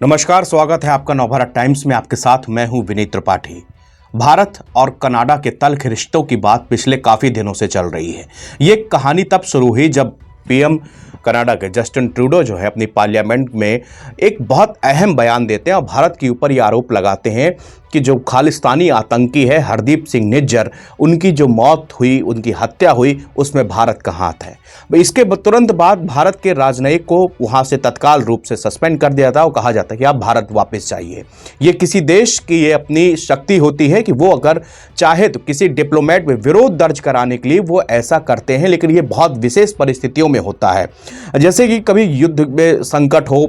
नमस्कार, स्वागत है आपका नवभारत टाइम्स में। आपके साथ मैं हूं विनीत त्रिपाठी। भारत और कनाडा के तल्ख रिश्तों की बात पिछले काफी दिनों से चल रही है। ये कहानी तब शुरू हुई जब पीएम कनाडा के जस्टिन ट्रूडो जो है अपनी पार्लियामेंट में एक बहुत अहम बयान देते हैं और भारत के ऊपर ये आरोप लगाते हैं कि जो खालिस्तानी आतंकी है हरदीप सिंह निज्जर, उनकी जो मौत हुई, उनकी हत्या हुई, उसमें भारत का हाथ है। इसके तुरंत बाद भारत के राजनयिक को वहाँ से तत्काल रूप से सस्पेंड कर दिया था और कहा जाता है कि आप भारत वापस जाइए। ये किसी देश की ये अपनी शक्ति होती है कि वो अगर चाहे तो किसी डिप्लोमेट में विरोध दर्ज कराने के लिए वो ऐसा करते हैं, लेकिन ये बहुत विशेष परिस्थितियों में होता है। जैसे कि कभी युद्ध में संकट हो,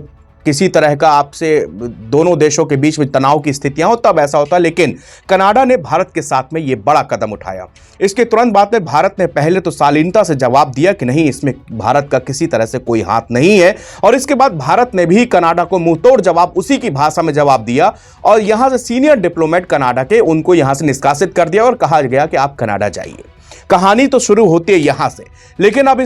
किसी तरह का आपसे दोनों देशों के बीच में तनाव की स्थितियां हो, तब ऐसा होता है। लेकिन कनाडा ने भारत के साथ में ये बड़ा कदम उठाया। इसके तुरंत बाद में भारत ने पहले तो शालीनता से जवाब दिया कि नहीं, इसमें भारत का किसी तरह से कोई हाथ नहीं है, और इसके बाद भारत ने भी कनाडा को मुंहतोड़ जवाब उसी की भाषा में जवाब दिया और यहां से सीनियर डिप्लोमेट कनाडा के उनको यहां से निष्कासित कर दिया और कहा गया कि आप कनाडा जाइए। कहानी तो शुरू होती है यहां से, लेकिन अब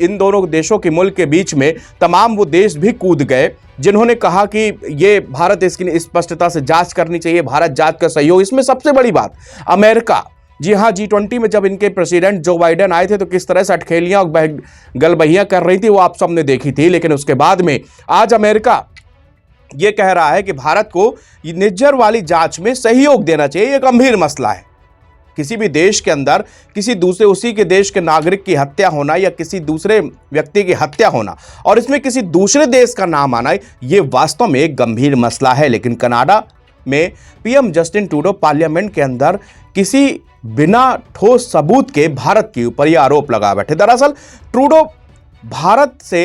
इन दोनों देशों के मुल्क के बीच में तमाम वो देश भी कूद गए जिन्होंने कहा कि ये भारत इसकी स्पष्टता से जांच करनी चाहिए, भारत जांच का सहयोग। इसमें सबसे बड़ी बात अमेरिका, जी हां, G20 में जब इनके प्रेसिडेंट जो बाइडेन आए थे तो किस तरह से अटखेलियां और गलबहियां कर रही थी वो आप सबने देखी थी। लेकिन उसके बाद में आज अमेरिका ये कह रहा है कि भारत को निज्जर वाली जांच में सहयोग देना चाहिए। ये गंभीर मसला है। किसी भी देश के अंदर किसी दूसरे उसी के देश के नागरिक की हत्या होना या किसी दूसरे व्यक्ति की हत्या होना और इसमें किसी दूसरे देश का नाम आना, ये वास्तव में एक गंभीर मसला है। लेकिन कनाडा में पीएम जस्टिन ट्रूडो पार्लियामेंट के अंदर किसी बिना ठोस सबूत के भारत के ऊपर ये आरोप लगा बैठे। दरअसल ट्रूडो भारत से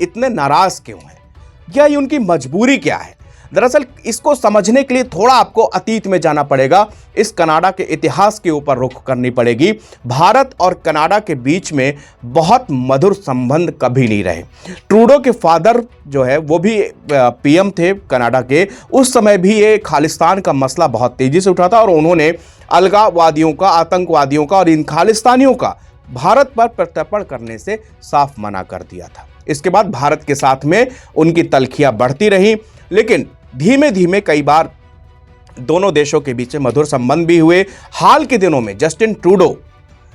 इतने नाराज क्यों हैं, या ये उनकी मजबूरी क्या है? दरअसल इसको समझने के लिए थोड़ा आपको अतीत में जाना पड़ेगा, इस कनाडा के इतिहास के ऊपर रुख करनी पड़ेगी। भारत और कनाडा के बीच में बहुत मधुर संबंध कभी नहीं रहे। ट्रूडो के फादर जो है वो भी पीएम थे कनाडा के। उस समय भी ये खालिस्तान का मसला बहुत तेजी से उठा था और उन्होंने अलगाववादियों का, आतंकवादियों का और इन खालिस्तानियों का भारत पर प्रत्यर्पण करने से साफ मना कर दिया था। इसके बाद भारत के साथ में उनकी तल्खियां बढ़ती रही, लेकिन धीमे धीमे कई बार दोनों देशों के बीच में मधुर संबंध भी हुए। हाल के दिनों में जस्टिन ट्रूडो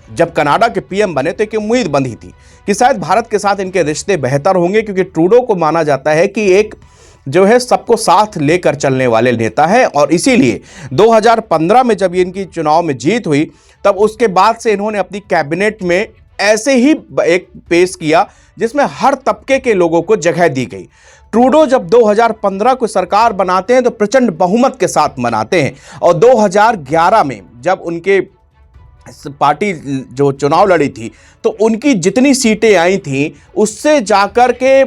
जब कनाडा के पीएम बने तो एक उम्मीद बंधी थी कि शायद भारत के साथ इनके रिश्ते बेहतर होंगे, क्योंकि ट्रूडो को माना जाता है कि एक जो है सबको साथ लेकर चलने वाले नेता है। और इसीलिए 2015 में जब इनकी चुनाव में जीत हुई तब उसके बाद से इन्होंने अपनी कैबिनेट में ऐसे ही एक पेश किया जिसमें हर तबके के लोगों को जगह दी गई। ट्रूडो जब 2015 को सरकार बनाते हैं तो प्रचंड बहुमत के साथ बनाते हैं, और 2011 में जब उनके पार्टी जो चुनाव लड़ी थी तो उनकी जितनी सीटें आई थी उससे जाकर के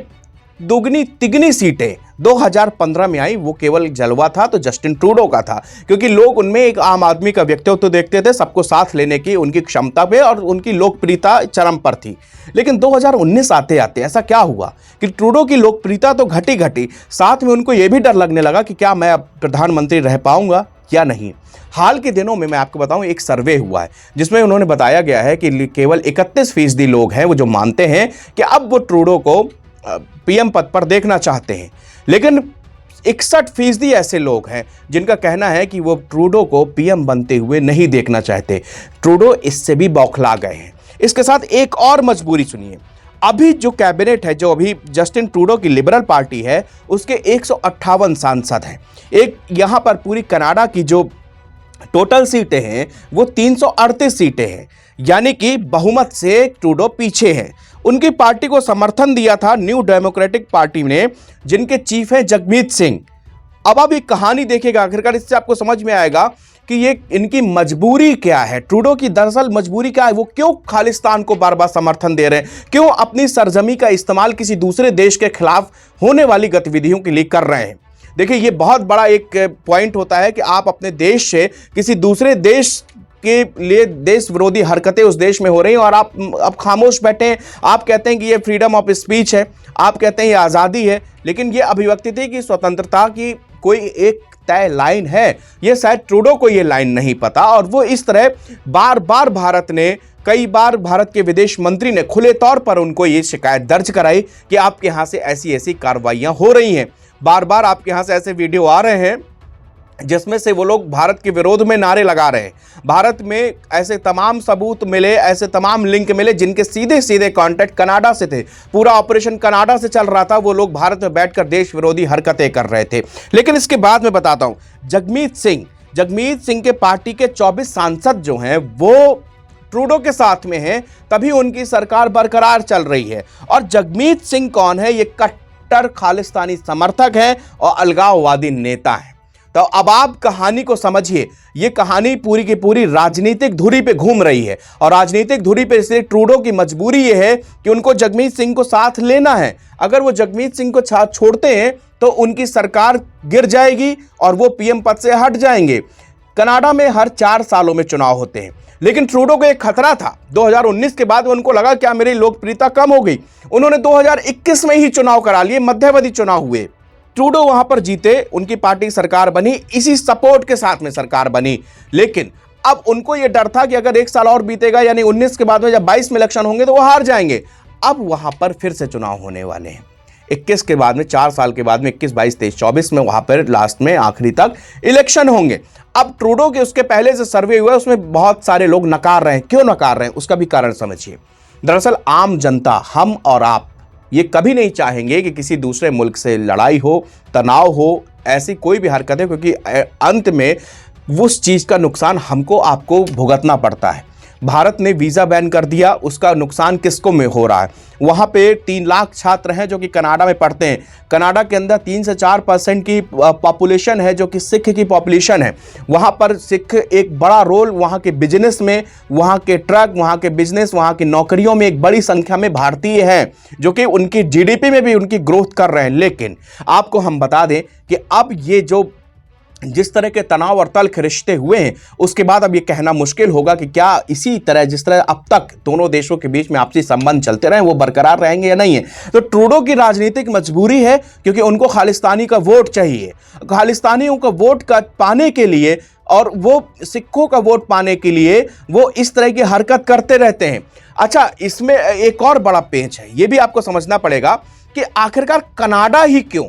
दुगनी तिगनी सीटें 2015 में आई। वो केवल जलवा था तो जस्टिन ट्रूडो का था, क्योंकि लोग उनमें एक आम आदमी का व्यक्तित्व तो देखते थे, सबको साथ लेने की उनकी क्षमता पे और उनकी लोकप्रियता चरम पर थी। लेकिन 2019 आते आते ऐसा क्या हुआ कि ट्रूडो की लोकप्रियता तो घटी घटी, साथ में उनको ये भी डर लगने लगा कि क्या मैं अब प्रधानमंत्री रह पाऊंगा या नहीं। हाल के दिनों में मैं आपको बताऊं, एक सर्वे हुआ है जिसमें उन्होंने बताया गया है कि केवल 31% लोग हैं वो जो मानते हैं कि अब वो ट्रूडो को पीएम पद पर देखना चाहते हैं, लेकिन 61% ऐसे लोग हैं जिनका कहना है कि वो ट्रूडो को पीएम बनते हुए नहीं देखना चाहते। ट्रूडो इससे भी बौखला गए हैं। इसके साथ एक और मजबूरी सुनिए। अभी जो कैबिनेट है, जो अभी जस्टिन ट्रूडो की लिबरल पार्टी है, उसके 158 सांसद हैं। एक यहाँ पर पूरी कनाडा की जो टोटल सीटें हैं वो 338 सीटें हैं, यानी कि बहुमत से ट्रूडो पीछे हैं। उनकी पार्टी को समर्थन दिया था न्यू डेमोक्रेटिक पार्टी ने, जिनके चीफ हैं जगमीत सिंह। अब एक कहानी देखिएगा, आखिरकार इससे आपको समझ में आएगा कि ये इनकी मजबूरी क्या है। ट्रूडो की दरअसल मजबूरी क्या है, वो क्यों खालिस्तान को बार बार समर्थन दे रहे हैं, क्यों अपनी सरजमी का इस्तेमाल किसी दूसरे देश के खिलाफ होने वाली गतिविधियों के लिए कर रहे हैं। देखिए, ये बहुत बड़ा एक पॉइंट होता है कि आप अपने देश से किसी दूसरे देश के लिए देश विरोधी हरकतें उस देश में हो रही हैं और आप खामोश बैठे हैं। आप कहते हैं कि ये फ्रीडम ऑफ स्पीच है, आप कहते हैं ये आज़ादी है, लेकिन ये अभिव्यक्ति थी कि स्वतंत्रता की कोई एक तय लाइन है। ये शायद ट्रूडो को ये लाइन नहीं पता, और वो इस तरह बार बार कई बार भारत के विदेश मंत्री ने खुले तौर पर उनको ये शिकायत दर्ज कराई कि आपके यहाँ से ऐसी ऐसी कार्रवाइयाँ हो रही हैं। बार बार आपके यहां से ऐसे वीडियो आ रहे हैं जिसमें से वो लोग भारत के विरोध में नारे लगा रहे हैं। भारत में ऐसे तमाम सबूत मिले, ऐसे तमाम लिंक मिले जिनके सीधे सीधे कांटेक्ट कनाडा से थे। पूरा ऑपरेशन कनाडा से चल रहा था। वो लोग भारत में बैठकर देश विरोधी हरकतें कर रहे थे। लेकिन इसके बाद मैं बताता हूं, जगमीत सिंह के पार्टी के 24 सांसद जो हैं वो ट्रूडो के साथ में हैं, तभी उनकी सरकार बरकरार चल रही है। और जगमीत सिंह कौन है? ये कट्टर खालिस्तानी समर्थक है और अलगाववादी नेता है। तो अब आप कहानी को समझिए। ये कहानी पूरी की पूरी राजनीतिक धुरी पे घूम रही है, और राजनीतिक धुरी पे इसलिए ट्रूडो की मजबूरी ये है कि उनको जगमीत सिंह को साथ लेना है। अगर वो जगमीत सिंह को साथ छोड़ते हैं तो उनकी सरकार गिर जाएगी और वो पीएम पद से हट जाएंगे। कनाडा में हर 4 सालों में चुनाव होते हैं, लेकिन ट्रूडो को एक खतरा था। 2019 के बाद उनको लगा क्या मेरी लोकप्रियता कम हो गई। उन्होंने 2021 में ही चुनाव करा लिए, मध्यावधि चुनाव हुए। ट्रूडो वहां पर जीते, उनकी पार्टी सरकार बनी, इसी सपोर्ट के साथ में सरकार बनी। लेकिन अब उनको यह डर था कि अगर 1 साल और बीतेगा, यानी 19 के बाद में जब 22 में इलेक्शन होंगे तो वो हार जाएंगे। अब वहां पर फिर से चुनाव होने वाले हैं 21 के बाद में, 4 साल के बाद में 21, 22, 23, 24 में वहां पर लास्ट में आखिरी तक इलेक्शन होंगे। अब ट्रूडो के उसके पहले से सर्वे हुआ, उसमें बहुत सारे लोग नकार रहे हैं। क्यों नकार रहे हैं उसका भी कारण समझिए। दरअसल आम जनता, हम और आप, ये कभी नहीं चाहेंगे कि किसी दूसरे मुल्क से लड़ाई हो, तनाव हो, ऐसी कोई भी हरकत है, क्योंकि अंत में उस चीज़ का नुकसान हमको आपको भुगतना पड़ता है। भारत ने वीज़ा बैन कर दिया, उसका नुकसान किसको में हो रहा है? वहाँ पे 3 लाख छात्र हैं जो कि कनाडा में पढ़ते हैं। कनाडा के अंदर 3 से 4% की पॉपुलेशन है जो कि सिख की पॉपुलेशन है। वहाँ पर सिख एक बड़ा रोल, वहाँ के बिजनेस में, वहाँ के ट्रक, वहाँ के बिजनेस, वहाँ की नौकरियों में एक बड़ी संख्या में भारतीय हैं जो कि उनकी जीडीपी में भी उनकी ग्रोथ कर रहे हैं। लेकिन आपको हम बता दें कि अब ये जो जिस तरह के तनाव और तल्ख रिश्ते हुए हैं, उसके बाद अब ये कहना मुश्किल होगा कि क्या इसी तरह जिस तरह अब तक दोनों देशों के बीच में आपसी संबंध चलते रहे वो बरकरार रहेंगे या नहीं है। तो ट्रूडो की राजनीतिक मजबूरी है, क्योंकि उनको खालिस्तानी का वोट चाहिए। खालिस्तानियों का वोट का पाने के लिए और वो सिखों का वोट पाने के लिए वो इस तरह की हरकत करते रहते हैं। अच्छा, इसमें एक और बड़ा पेंच है, ये भी आपको समझना पड़ेगा कि आखिरकार कनाडा ही क्यों,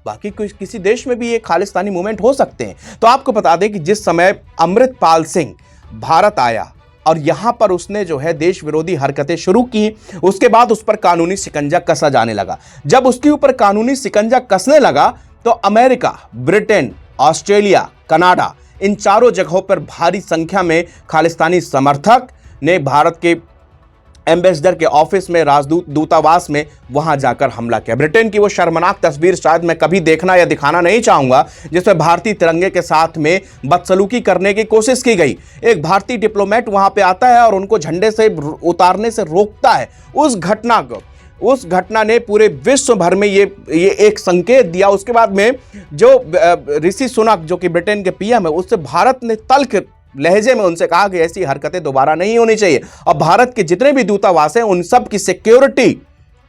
बाकी किसी देश में भी ये खालिस्तानी मूवमेंट हो सकते हैं। तो आपको बता दें कि जिस समय अमृतपाल सिंह भारत आया और यहां पर उसने जो है देश विरोधी हरकतें शुरू की, उसके बाद उस पर कानूनी शिकंजा कसा जाने लगा। जब उसके ऊपर कानूनी शिकंजा कसने लगा तो अमेरिका, ब्रिटेन, ऑस्ट्रेलिया, कनाडा, इन चारों जगहों पर भारी संख्या में खालिस्तानी समर्थक ने भारत के एम्बेसडर के ऑफिस में, राजदूत दूतावास में वहां जाकर हमला किया। ब्रिटेन की वो शर्मनाक तस्वीर शायद मैं कभी देखना या दिखाना नहीं चाहूंगा, जिसमें भारतीय तिरंगे के साथ में बदसलूकी करने की कोशिश की गई। एक भारतीय डिप्लोमेट वहां पे आता है और उनको झंडे से उतारने से रोकता है। उस घटना ने पूरे विश्व भर में ये एक संकेत दिया। उसके बाद में जो ऋषि सुनक जो कि ब्रिटेन के पीएम है, उससे भारत ने तल्ख लहजे में उनसे कहा कि ऐसी हरकतें दोबारा नहीं होनी चाहिए और भारत के जितने भी दूतावास हैं उन सब की सिक्योरिटी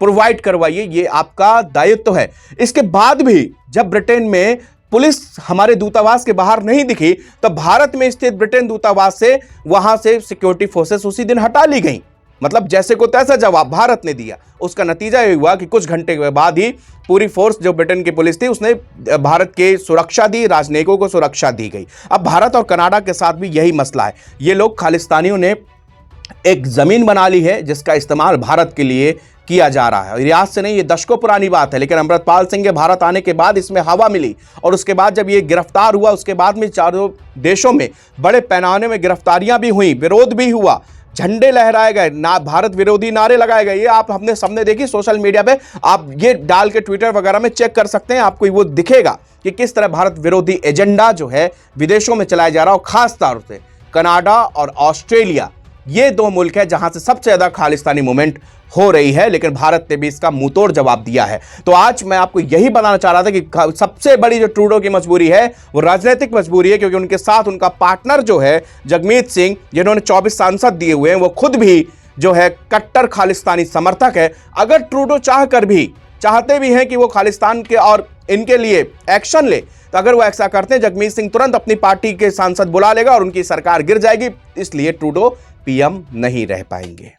प्रोवाइड करवाइए, ये आपका दायित्व है। इसके बाद भी जब ब्रिटेन में पुलिस हमारे दूतावास के बाहर नहीं दिखी, तो भारत में स्थित ब्रिटेन दूतावास से वहां से सिक्योरिटी फोर्सेस उसी दिन हटा ली गई। मतलब जैसे को तैसा जवाब भारत ने दिया। उसका नतीजा ये हुआ कि कुछ घंटे के बाद ही पूरी फोर्स जो ब्रिटेन की पुलिस थी उसने भारत के सुरक्षा दी, राजनयिकों को सुरक्षा दी गई। अब भारत और कनाडा के साथ भी यही मसला है। ये लोग खालिस्तानियों ने एक जमीन बना ली है जिसका इस्तेमाल भारत के लिए किया जा रहा है। ये आज से नहीं, ये दशकों पुरानी बात है, लेकिन अमृतपाल सिंह के भारत आने के बाद इसमें हवा मिली और उसके बाद जब ये गिरफ्तार हुआ, उसके बाद में चारों देशों में बड़े पैमाने में गिरफ्तारियां भी हुई, विरोध भी हुआ, झंडे लहराए गए, ना भारत विरोधी नारे लगाए गए। ये आप हमने सबने देखी सोशल मीडिया पे, आप ये डाल के ट्विटर वगैरह में चेक कर सकते हैं, आपको वो दिखेगा कि किस तरह भारत विरोधी एजेंडा जो है विदेशों में चलाया जा रहा है। खास तौर से कनाडा और ऑस्ट्रेलिया, ये 2 मुल्क है जहां से सबसे ज्यादा खालिस्तानी मूवमेंट हो रही है, लेकिन भारत ने भी इसका मुंहतोड़ जवाब दिया है। तो आज मैं आपको यही बताना चाह रहा था कि सबसे बड़ी जो ट्रूडो की मजबूरी है वो राजनीतिक मजबूरी है, क्योंकि उनके साथ उनका पार्टनर जो है जगमीत सिंह, जिन्होंने 24 सांसद दिए हुए हैं, वो खुद भी जो है कट्टर खालिस्तानी समर्थक है। अगर ट्रूडो चाहते भी हैं कि वो खालिस्तान के और इनके लिए एक्शन ले, तो अगर वो ऐसा करते हैं, जगमीत सिंह तुरंत अपनी पार्टी के सांसद बुला लेगा और उनकी सरकार गिर जाएगी। इसलिए ट्रूडो पीएम नहीं रह पाएंगे।